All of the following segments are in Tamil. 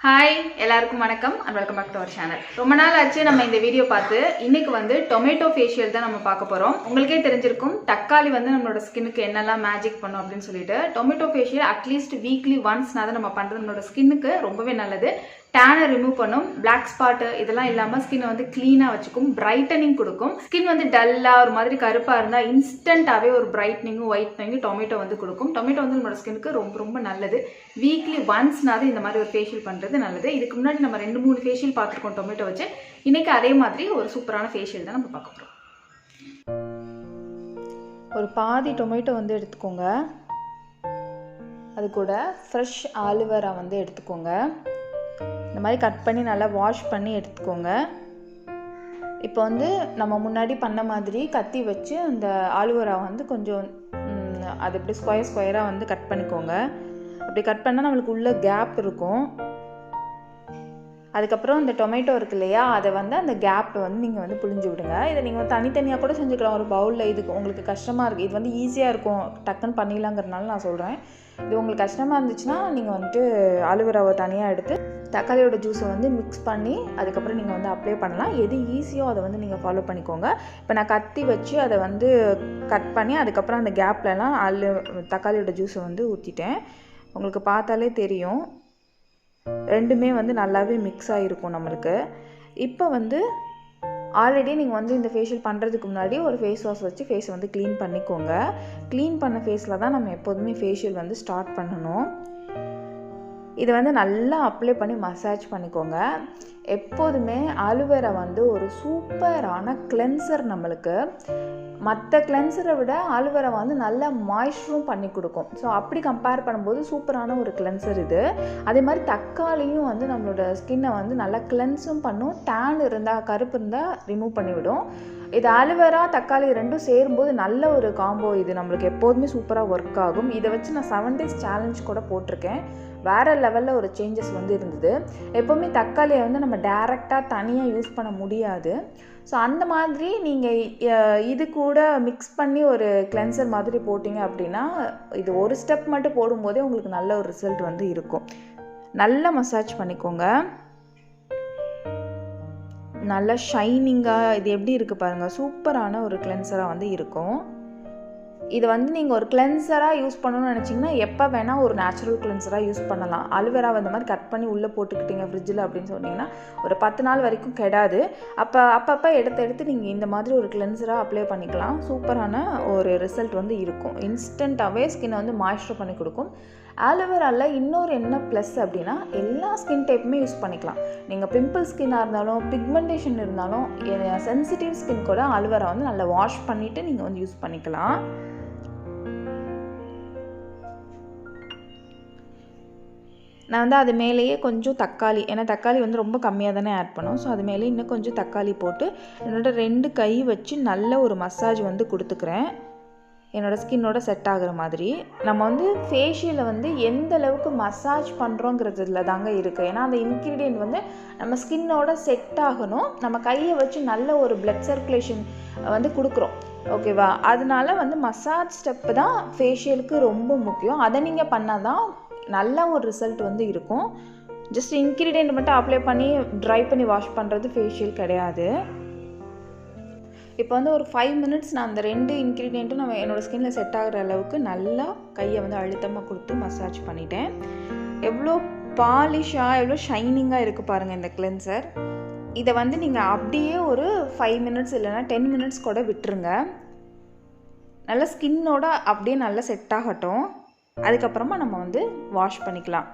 ஹாய் எல்லாருக்கும் வணக்கம் and welcome back to our channel. ரொம்ப நாள் ஆச்சு நம்ம இந்த வீடியோ பார்த்து. இன்னைக்கு வந்து டொமேட்டோ ஃபேஷியல் தான் நம்ம பார்க்க போகிறோம். உங்களுக்கே தெரிஞ்சிருக்கும் தக்காளி வந்து நம்மளோட ஸ்கின்னுக்கு என்னெல்லாம் மேஜிக் பண்ணும் அப்படின்னு சொல்லிட்டு. டொமேட்டோ ஃபேஷியல் அட்லீஸ்ட் வீக்லி ஒன்ஸ்னா தான் நம்ம பண்ணுறது நம்மளோட ஸ்கின்னுக்கு ரொம்பவே நல்லது. டேனை ரிமூவ் பண்ணும், பிளாக் ஸ்பாட்டு இதெல்லாம் இல்லாமல் ஸ்கின்னை வந்து க்ளீனாக வச்சுக்கும், பிரைட்டனிங் கொடுக்கும். ஸ்கின் வந்து டல்லாக ஒரு மாதிரி கருப்பாக இருந்தால் இன்ஸ்டண்ட்டாகவே ஒரு பிரைட்னிங்கும் ஒயிட்னிங்கும் டொமேட்டோ வந்து கொடுக்கும். டொமேட்டோ வந்து நம்மளோட ஸ்கின்னுக்கு ரொம்ப ரொம்ப நல்லது. வீக்லி ஒன்ஸ்னாவது இந்த மாதிரி ஒரு ஃபேஷியல் பண்ணுறது நல்லது. இதுக்கு முன்னாடி நம்ம 2-3 ஃபேஷியல் பார்த்துருக்கோம் டொமேட்டோ வச்சு. இன்னைக்கு அதே மாதிரி ஒரு சூப்பரான ஃபேஷியல் தான் நம்ம பார்க்க போகிறோம். ஒரு பாதி டொமேட்டோ வந்து எடுத்துக்கோங்க. அது கூட ஃப்ரெஷ் ஆலுவேரா வந்து எடுத்துக்கோங்க. இந்த மாதிரி கட் பண்ணி நல்லா வாஷ் பண்ணி எடுத்துக்கோங்க. இப்போ வந்து நம்ம முன்னாடி பண்ண மாதிரி கத்தி வச்சு அந்த ஆலுவேரா வந்து கொஞ்சம் அது இப்படி ஸ்கொயராக வந்து கட் பண்ணிக்கோங்க. அப்படி கட் பண்ணால் நம்மளுக்கு உள்ள கேப் இருக்கும். அதுக்கப்புறம் இந்த டொமேட்டோ இருக்கு இல்லையா, அதை வந்து அந்த கேப்பை வந்து நீங்கள் வந்து புழிஞ்சு விடுங்க. இதை நீங்கள் தனித்தனியாக கூட செஞ்சுக்கலாம் ஒரு பவுலில். இதுக்கு உங்களுக்கு கஷ்டமாக இருக்குது, இது வந்து ஈஸியாக இருக்கும், டக்குன்னு பண்ணிடலாங்கிறதுனால நான் சொல்கிறேன். இது உங்களுக்கு கஷ்டமாக இருந்துச்சுன்னா நீங்கள் வந்துட்டு ஆலுவேராவை தனியாக எடுத்து தக்காளியோட ஜூஸை வந்து மிக்ஸ் பண்ணி அதுக்கப்புறம் நீங்கள் வந்து அப்ளை பண்ணலாம். எது ஈஸியோ அதை வந்து நீங்கள் ஃபாலோ பண்ணிக்கோங்க. இப்போ நான் கத்தி வச்சு அதை வந்து கட் பண்ணி அதுக்கப்புறம் அந்த கேப்லலாம் தக்காளியோட ஜூஸை வந்து ஊற்றிட்டேன். உங்களுக்கு பார்த்தாலே தெரியும், ரெண்டுமே வந்து நல்லாவே மிக்ஸ் ஆகிருக்கும் நம்மளுக்கு. இப்போ வந்து ஆல்ரெடி நீங்கள் வந்து இந்த ஃபேஷியல் பண்ணுறதுக்கு முன்னாடி ஒரு ஃபேஸ் வாஷ் வச்சு ஃபேஸை வந்து க்ளீன் பண்ணிக்கோங்க. க்ளீன் பண்ண ஃபேஸில் தான் நம்ம எப்போதுமே ஃபேஷியல் வந்து ஸ்டார்ட் பண்ணணும். இதை வந்து நல்லா அப்ளை பண்ணி மசாஜ் பண்ணிக்கோங்க. எப்போதுமே ஆலுவேரா வந்து ஒரு சூப்பரான கிளென்சர். நம்மளுக்கு மற்ற கிளென்சரை விட ஆலுவேரா வந்து நல்லா மாய்ஸ்சரும் பண்ணி கொடுக்கும். ஸோ அப்படி கம்பேர் பண்ணும்போது சூப்பரான ஒரு கிளென்சர் இது. அதே மாதிரி தக்காளியும் வந்து நம்மளோட ஸ்கின்னை வந்து நல்லா கிளென்ஸும் பண்ணும். டேன் இருந்தால், கருப்பு இருந்தால் ரிமூவ் பண்ணிவிடும். இது ஆலுவேரா தக்காளி ரெண்டும் சேரும்போது நல்ல ஒரு காம்போ. இது நம்மளுக்கு எப்போதுமே சூப்பராக ஒர்க் ஆகும். இதை வச்சு நான் 7 days சேலஞ்ச் கூட போட்டிருக்கேன். வேறு லெவலில் ஒரு சேஞ்சஸ் வந்து இருந்தது. எப்போவுமே தக்காளியை வந்து நம்ம டைரெக்டாக தனியாக யூஸ் பண்ண முடியாது. ஸோ அந்த மாதிரி நீங்கள் இது கூட மிக்ஸ் பண்ணி ஒரு கிளென்சர் மாதிரி போட்டிங்க அப்படின்னா, இது ஒரு ஸ்டெப் மட்டும் போடும்போதே உங்களுக்கு நல்ல ஒரு ரிசல்ட் வந்து இருக்கும். நல்லா மசாஜ் பண்ணிக்கோங்க. நல்லா ஷைனிங்காக இது எப்படி இருக்குது பாருங்கள், சூப்பரான ஒரு கிளென்சராக வந்து இருக்கும். இது வந்து நீங்கள் ஒரு கிளென்சராக யூஸ் பண்ணணும்னு நினச்சிங்கன்னா எப்போ வேணால் ஒரு நேச்சுரல் கிளென்சராக யூஸ் பண்ணலாம். ஆலுவேரா இந்த மாதிரி கட் பண்ணி உள்ளே போட்டுக்கிட்டீங்க ஃப்ரிட்ஜில் அப்படின்னு சொன்னீங்கன்னா ஒரு 10 நாள் வரைக்கும் கெடாது. அப்பப்போ எடுத்து நீங்கள் இந்த மாதிரி ஒரு கிளென்சராக அப்ளை பண்ணிக்கலாம். சூப்பரான ஒரு ரிசல்ட் வந்து இருக்கும். இன்ஸ்டண்ட்டாகவே ஸ்கின்னை வந்து மாய்ஸ்சர் பண்ணி கொடுக்கும். ஆலுவேராவில் இன்னொரு என்ன ப்ளஸ் அப்படின்னா, எல்லா ஸ்கின் டைப்புமே யூஸ் பண்ணிக்கலாம். நீங்கள் பிம்பிள் ஸ்கின்னாக இருந்தாலும், பிக்மெண்டேஷன் இருந்தாலும், சென்சிட்டிவ் ஸ்கின் கூட ஆலுவேரா வந்து நல்லா வாஷ் பண்ணிவிட்டு நீங்கள் வந்து யூஸ் பண்ணிக்கலாம். நான் வந்து அது மேலேயே கொஞ்சம் தக்காளி, ஏன்னா தக்காளி வந்து ரொம்ப கம்மியாக தானே ஆட் பண்ணோம். ஸோ அது மேலே இன்னும் கொஞ்சம் தக்காளி போட்டு என்னோட 2 கை வச்சு நல்ல ஒரு மசாஜ் வந்து கொடுத்துக்கிறேன், என்னோடய ஸ்கின்னோட செட் ஆகிற மாதிரி. நம்ம வந்து ஃபேஷியலை வந்து எந்த அளவுக்கு மசாஜ் பண்ணுறோங்கிறதுல தாங்க இருக்குது. ஏன்னா அந்த இன்க்ரீடியன்ட் வந்து நம்ம ஸ்கின்னோட செட் ஆகணும். நம்ம கையை வச்சு நல்ல ஒரு பிளட் சர்க்குலேஷன் வந்து கொடுக்குறோம், ஓகேவா? அதனால வந்து மசாஜ் ஸ்டெப்பு தான் ஃபேஷியலுக்கு ரொம்ப முக்கியம். அதை நீங்கள் பண்ணால் தான் நல்ல ஒரு ரிசல்ட் வந்து இருக்கும். ஜஸ்ட் இன்க்ரீடியன்ட் மட்டும் அப்ளை பண்ணி ட்ரை பண்ணி வாஷ் பண்ணுறது ஃபேஷியல் கிடையாது. இப்போ வந்து ஒரு 5 minutes நான் அந்த 2 இன்க்ரீடியண்ட்டும் நம்ம என்னோடய ஸ்கின்னில் செட் ஆகிற அளவுக்கு நல்லா கையை வந்து அழுத்தமாக கொடுத்து மசாஜ் பண்ணிட்டேன். எவ்வளோ பாலிஷாக, எவ்வளோ ஷைனிங்காக இருக்குது பாருங்கள் இந்த கிளென்சர். இதை வந்து நீங்கள் அப்படியே ஒரு 5 minutes இல்லைனா 10 minutes கூட விட்டுருங்க. நல்லா ஸ்கின்னோட அப்படியே நல்லா செட் ஆகட்டும். அதுக்கப்புறமா நம்ம வந்து வாஷ் பண்ணிக்கலாம்.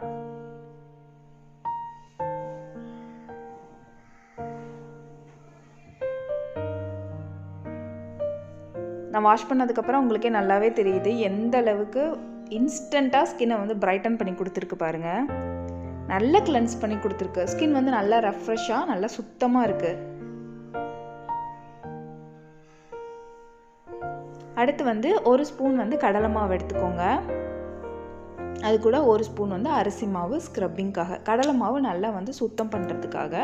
நான் வாஷ் பண்ணதுக்கப்புறம் உங்களுக்கே நல்லாவே தெரியுது எந்த அளவுக்கு இன்ஸ்டண்ட்டாக ஸ்கின்னை வந்து பிரைட்டன் பண்ணி கொடுத்துருக்கு பாருங்கள். நல்லா கிளென்ஸ் பண்ணி கொடுத்துருக்கு. ஸ்கின் வந்து நல்லா ரெஃப்ரெஷ்ஷாக நல்லா சுத்தமாக இருக்குது. அடுத்து வந்து 1 ஸ்பூன் வந்து கடலை மாவு எடுத்துக்கோங்க. அது கூட 1 ஸ்பூன் வந்து அரிசி மாவு ஸ்க்ரப்பிங்காக. கடலை மாவு நல்லா வந்து சுத்தம் பண்ணுறதுக்காக.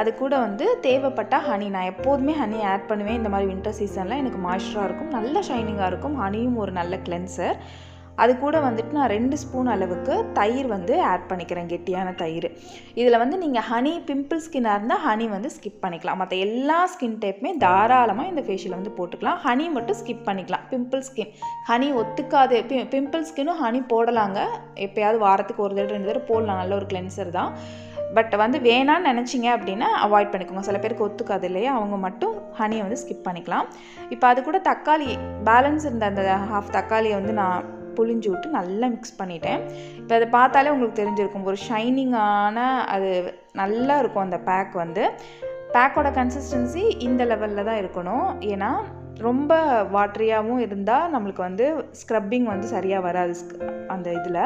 அது கூட வந்து தேவைப்பட்டால் ஹனி. நான் எப்போதுமே ஹனி ஆட் பண்ணுவேன் இந்த மாதிரி வின்டர் சீசனில். எனக்கு மாய்ஸ்சராக இருக்கும், நல்ல ஷைனிங்காக இருக்கும். ஹனியும் ஒரு நல்ல கிளென்சர். அது கூட வந்துட்டு நான் 2 ஸ்பூன் அளவுக்கு தயிர் வந்து ஆட் பண்ணிக்கிறேன், கெட்டியான தயிர். இதில் வந்து நீங்கள் ஹனி பிம்பிள் ஸ்கின்னாக இருந்தால் ஹனி வந்து ஸ்கிப் பண்ணிக்கலாம். மற்ற எல்லா ஸ்கின் டைப்புமே தாராளமாக இந்த ஃபேஷியல் வந்து போட்டுக்கலாம். ஹனி மட்டும் ஸ்கிப் பண்ணிக்கலாம். பிம்பிள் ஸ்கின் ஹனி ஒத்துக்காது. பிம்பிள் ஸ்கின்னும் ஹனி போடலாங்க, எப்போயாவது வாரத்துக்கு 1 தடவை 2 தடவை போடலாம், நல்ல ஒரு கிளென்சர் தான். பட் வந்து வேணான்னு நினச்சிங்க அப்படின்னா அவாய்ட் பண்ணிக்கோங்க. சில பேருக்கு ஒத்துக்காது இல்லையா, அவங்க மட்டும் ஹனியை வந்து ஸ்கிப் பண்ணிக்கலாம். இப்போ அது கூட தக்காளி பேலன்ஸ் இருந்த அந்த ஹாஃப் தக்காளியை வந்து நான் புளிஞ்சு விட்டு நல்லா மிக்ஸ் பண்ணிட்டேன். இப்போ அதை பார்த்தாலே உங்களுக்கு தெரிஞ்சிருக்கும், ஒரு ஷைனிங்கான அது நல்லா இருக்கும். அந்த பேக் வந்து பேக்கோட கன்சிஸ்டன்சி இந்த லெவலில் தான் இருக்கணும். ஏன்னா ரொம்ப வாட்டரியாகவும் இருந்தால் நம்மளுக்கு வந்து ஸ்க்ரப்பிங் வந்து சரியாக வராது அந்த இதில்.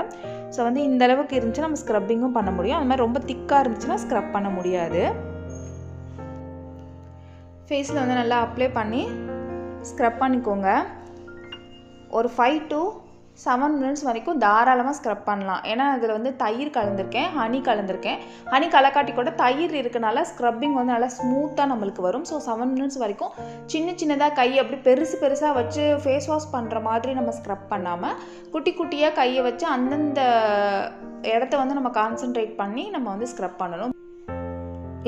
ஸோ வந்து இந்த அளவுக்கு இருந்துச்சுன்னா நம்ம ஸ்க்ரப்பிங்கும் பண்ண முடியும். அது மாதிரி ரொம்ப திக்காக இருந்துச்சுன்னா ஸ்க்ரப் பண்ண முடியாது. ஃபேஸில் வந்து நல்லா அப்ளை பண்ணி ஸ்க்ரப் பண்ணிக்கோங்க. ஒரு 5 to 7 minutes வரைக்கும் தாராளமாக ஸ்க்ரப் பண்ணலாம். ஏன்னா அதில் வந்து தயிர் கலந்துருக்கேன், ஹனி கலந்துருக்கேன். ஹனி கலக்காட்டி கூட தயிர் இருக்கனால ஸ்க்ரப்பிங் வந்து நல்லா ஸ்மூத்தாக நம்மளுக்கு வரும். ஸோ 7 minutes வரைக்கும் சின்ன சின்னதாக கை அப்படி பெருசாக வச்சு ஃபேஸ் வாஷ் பண்ணுற மாதிரி நம்ம ஸ்க்ரப் பண்ணாமல் குட்டி குட்டியாக கையை வச்சு அந்தந்த இடத்த வந்து நம்ம கான்சென்ட்ரேட் பண்ணி நம்ம வந்து ஸ்க்ரப் பண்ணணும்.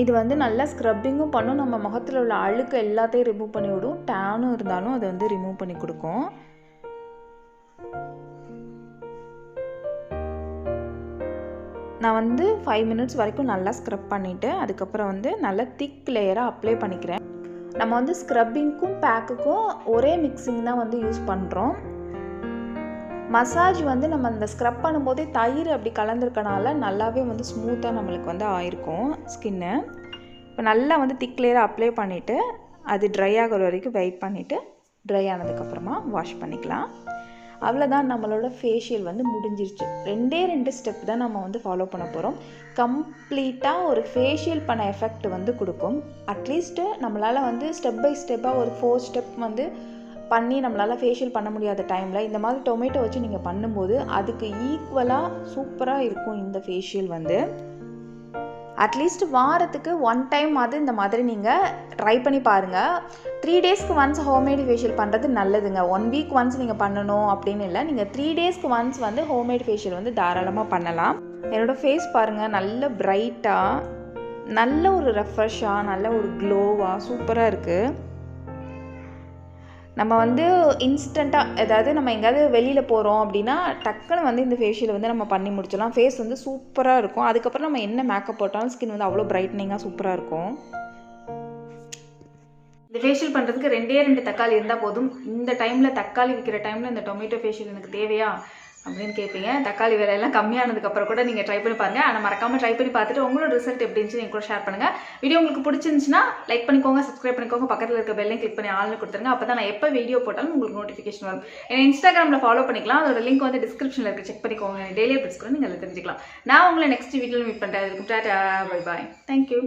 இது வந்து நல்லா ஸ்க்ரப்பிங்கும் பண்ணும், நம்ம முகத்தில் உள்ள அழுக்கு எல்லாத்தையும் ரிமூவ் பண்ணி விடும். டேனும் இருந்தாலும் அதை வந்து ரிமூவ் பண்ணி கொடுக்கும். நான் வந்து 5 minutes வரைக்கும் நல்லா ஸ்க்ரப் பண்ணிவிட்டு அதுக்கப்புறம் வந்து நல்லா திக் லேயராக அப்ளை பண்ணிக்கிறேன். நம்ம வந்து ஸ்க்ரப்பிங்க்கும் பேக்குக்கும் ஒரே மிக்சிங் தான் வந்து யூஸ் பண்ணுறோம். மசாஜ் வந்து நம்ம அந்த ஸ்க்ரப் பண்ணும்போதே தயிர் அப்படி கலந்துருக்கனால நல்லாவே வந்து ஸ்மூத்தாக நம்மளுக்கு வந்து ஆயிருக்கும் ஸ்கின்னு. இப்போ நல்லா வந்து திக் லேயராக அப்ளை பண்ணிவிட்டு அது ட்ரை ஆகிற வரைக்கும் வெயிட் பண்ணிவிட்டு ட்ரை ஆனதுக்கப்புறமா வாஷ் பண்ணிக்கலாம். அவ்வளோதான், நம்மளோட ஃபேஷியல் வந்து முடிஞ்சிருச்சு. 2 ஸ்டெப் தான் நம்ம வந்து ஃபாலோ பண்ண போகிறோம். கம்ப்ளீட்டாக ஒரு ஃபேஷியல் பண்ண எஃபெக்ட் வந்து கொடுக்கும். அட்லீஸ்ட்டு நம்மளால் வந்து ஸ்டெப் பை ஸ்டெப்பாக ஒரு 4 ஸ்டெப் வந்து பண்ணி நம்மளால் ஃபேஷியல் பண்ண முடியாத டைமில் இந்த மாதிரி டொமேட்டோ வச்சு நீங்கள் பண்ணும்போது அதுக்கு ஈக்குவலாக சூப்பராக இருக்கும் இந்த ஃபேஷியல் வந்து. அட்லீஸ்ட் வாரத்துக்கு 1 டைம் அது இந்த மாதிரி நீங்கள் ட்ரை பண்ணி பாருங்கள். 3 டேஸ்க்கு ஒன்ஸ் ஹோம்மேடு ஃபேஷியல் பண்ணுறது நல்லதுங்க. 1 வீக் ஒன்ஸ் நீங்கள் பண்ணணும் அப்படின்னு இல்லை, நீங்கள் 3 டேஸ்க்கு ஒன்ஸ் வந்து ஹோம்மேடு ஃபேஷியல் வந்து தாராளமாக பண்ணலாம். என்னோடய ஃபேஸ் பாருங்கள், நல்ல பிரைட்டாக, நல்ல ஒரு ரெஃப்ரெஷ்ஷாக, நல்ல ஒரு க்ளோவாக சூப்பராக இருக்குது. நம்ம வந்து இன்ஸ்டண்ட்டாக ஏதாவது நம்ம எங்கேயாவது வெளியில் போகிறோம் அப்படின்னா டக்குன்னு வந்து இந்த ஃபேஷியல் வந்து நம்ம பண்ணி முடிச்சிடலாம். ஃபேஸ் வந்து சூப்பராக இருக்கும். அதுக்கப்புறம் நம்ம என்ன மேக்கப் போட்டாலும் ஸ்கின் வந்து அவ்வளோ பிரைட்னிங்காக சூப்பராக இருக்கும். இந்த ஃபேஷியல் பண்ணுறதுக்கு 2 தக்காளி இருந்தால் போதும். இந்த டைமில் தக்காளி விற்கிற டைமில் இந்த டொமேட்டோ ஃபேஷியல் எனக்கு தேவையா அப்படின்னு கேட்பீங்க. தக்காளி விலையெல்லாம் கம்மியானதுக்கப்புறம் கூட நீங்கள் ட்ரை பண்ணி பாருங்கள். ஆனால் மறக்காமல் ட்ரை பண்ணி பார்த்துட்டு உங்களோட ரிசல்ட் எப்படி இருந்துச்சு நீங்கள் கூட ஷேர் பண்ணுங்கள். வீடியோ உங்களுக்கு பிடிச்சிருந்துச்சுன்னா லைக் பண்ணிக்கோங்க, சப்ஸ்கிரைப் பண்ணிக்கோங்க, பக்கத்தில் இருக்க பெல்லையும் கிளிக் பண்ணி ஆள்னு கொடுத்துருங்க. அப்போ தான் நான் எப்போ வீடியோ போட்டாலும் உங்களுக்கு நோட்டிஃபிகேஷன் வரும். ஏன்னா இன்ஸ்டாகிராமில் ஃபாலோ பண்ணிக்கலாம், அதோட லிங்க் வந்து டிஸ்கிரிப்ஷனில் இருக்குது, செக் பண்ணிக்கோங்க. டெய்லி அப்டேட்ஸ் கூட நீங்கள் அதில் தெரிஞ்சுக்கலாம். நான் உங்களை நெக்ஸ்ட் வீடியோவில் மீட் பண்ணுறேன். அதுக்கு டாடா, பை பாய், தேங்க்யூ.